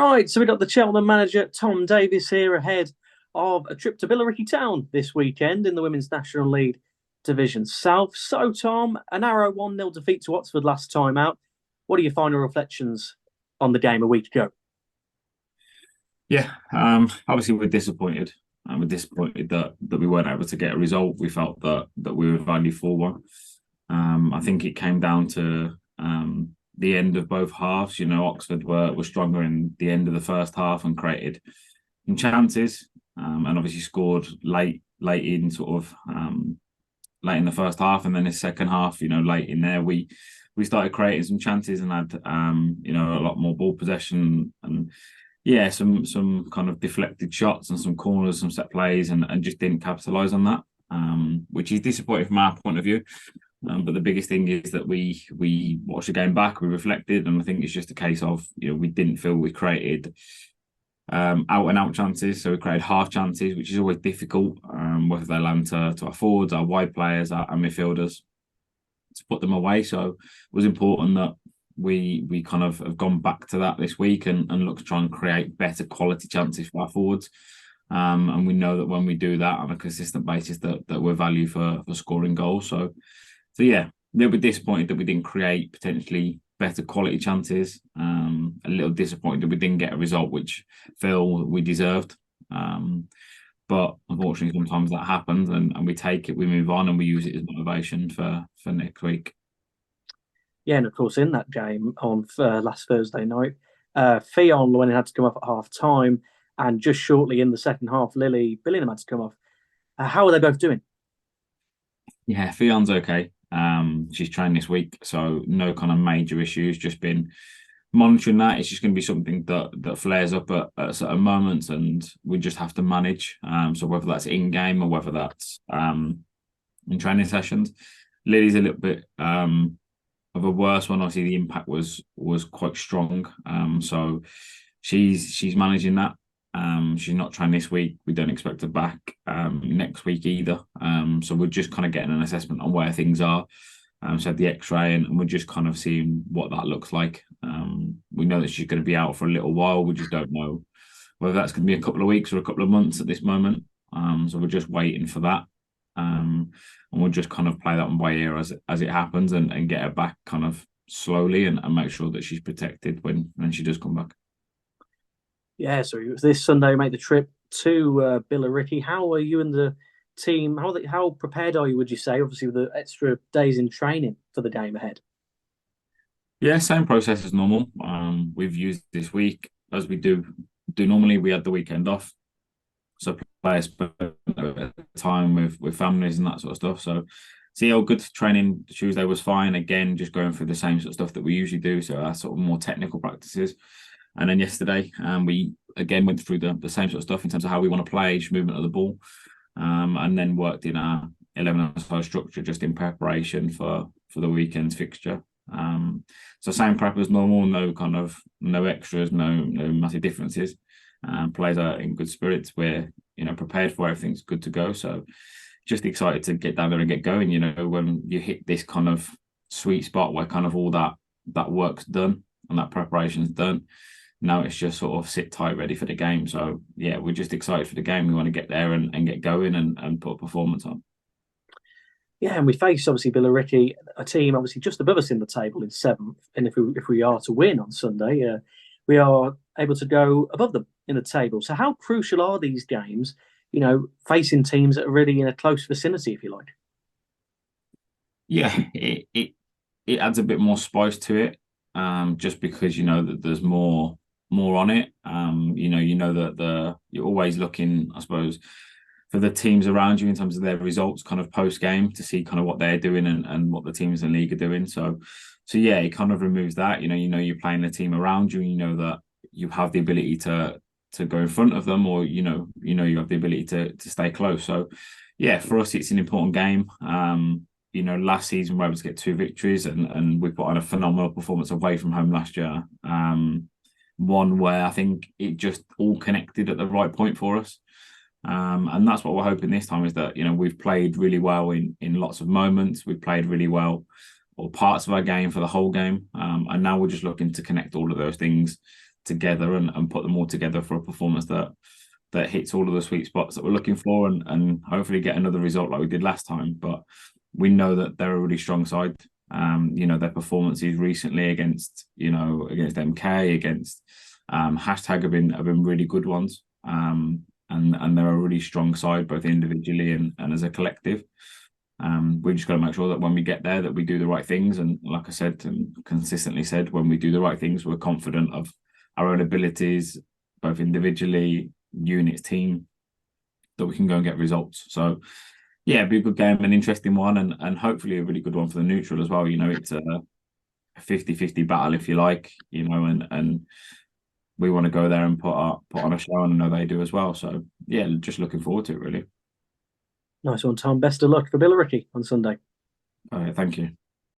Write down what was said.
Right, so we got the Cheltenham manager Tom Davies here ahead of a trip to Billericay Town this weekend in the Women's National League Division South. So, Tom, a narrow 1-0 defeat to Oxford last time out. What are your final reflections on the game a week ago? Yeah, obviously we're disappointed. We're disappointed that we weren't able to get a result. We felt that we were value for one. I think it came down to the end of both halves. You know, Oxford were stronger in the end of the first half and created some chances, and obviously scored late in late in the first half, and then the second half. You know, late in there we started creating some chances and had a lot more ball possession and yeah, some kind of deflected shots and some corners, some set plays, and just didn't capitalise on that, which is disappointing from our point of view. But the biggest thing is that we watched the game back, we reflected, and I think it's just a case of we didn't feel we created out and out chances, so we created half chances, which is always difficult, whether they land to our forwards, our wide players, our midfielders, to put them away. So it was important that we kind of have gone back to that this week and look to try and create better quality chances for our forwards. And we know that when we do that on a consistent basis, that we're value for scoring goals. So yeah, a little bit disappointed that we didn't create potentially better quality chances. A little disappointed that we didn't get a result which feel we deserved. But unfortunately, sometimes that happens, and we take it, we move on, and we use it as motivation for next week. Yeah, and of course, in that game on last Thursday night, Fionn, when it had to come off at half time, and just shortly in the second half, Lily Billingham had to come off. How are they both doing? Yeah, Fion's okay. She's trained this week, so no kind of major issues. Just been monitoring that. It's just going to be something that flares up at certain moments, and we just have to manage. So whether that's in game or whether that's in training sessions, Lily's a little bit of a worse one. Obviously, the impact was quite strong. So she's managing that. She's not trying this week. We don't expect her back next week either. So we're just kind of getting an assessment on where things are. So the X-ray, and we're just kind of seeing what that looks like. We know that she's going to be out for a little while. We just don't know whether that's going to be a couple of weeks or a couple of months at this moment. So we're just waiting for that. And we'll just kind of play that one by ear as it happens and get her back kind of slowly and make sure that she's protected when she does come back. Yeah, so this Sunday, make the trip to Billericay. How are you and the team? How prepared are you? Would you say, obviously, with the extra days in training for the game ahead? Yeah, same process as normal. We've used this week as we do normally. We had the weekend off, so players spent a bit of time with families and that sort of stuff. So yeah, good training. Tuesday was fine. Again, just going through the same sort of stuff that we usually do. So our sort of more technical practices. And then yesterday, we again went through the same sort of stuff in terms of how we want to play, each movement of the ball, and then worked in our 11-a-side structure just in preparation for the weekend's fixture. So same prep as normal, no extras, no massive differences. Players are in good spirits. We're prepared for everything's good to go. So just excited to get down there and get going. When you hit this kind of sweet spot where kind of all that work's done and that preparation's done. Now it's just sort of sit tight, ready for the game. So yeah, we're just excited for the game. We want to get there and get going and put a performance on. Yeah, and we face obviously Billericay, a team obviously just above us in the table in seventh. And if we are to win on Sunday, we are able to go above them in the table. So how crucial are these games? Facing teams that are really in a close vicinity, if you like. Yeah, it adds a bit more spice to it, just because that there's more on it. That you're always looking, I suppose, for the teams around you in terms of their results kind of post game to see kind of what they're doing and what the teams in the league are doing. So yeah, it kind of removes that. You're playing the team around you, and you know that you have the ability to go in front of them, or you have the ability to stay close. So yeah, for us it's an important game. Last season we were able to get 2 victories, and we put on a phenomenal performance away from home last year. One where I think it just all connected at the right point for us. And that's what we're hoping this time, is that we've played really well in lots of moments. We've played really well or parts of our game for the whole game, and now we're just looking to connect all of those things together and put them all together for a performance that hits all of the sweet spots that we're looking for, and hopefully get another result like we did last time. But we know that they're a really strong side. Their performances recently against MK, against hashtag have been really good ones. And they're a really strong side, both individually and as a collective. We've just got to make sure that when we get there, that we do the right things. And like I said, and consistently said, when we do the right things, we're confident of our own abilities, both individually, units, team, that we can go and get results. So yeah, it'd be a good game, an interesting one, and hopefully a really good one for the neutral as well. It's a 50-50 battle, if you like, and we want to go there and put on a show, and I know they do as well. So yeah, just looking forward to it, really. Nice one, Tom. Best of luck for Billericay on Sunday. All right, thank you.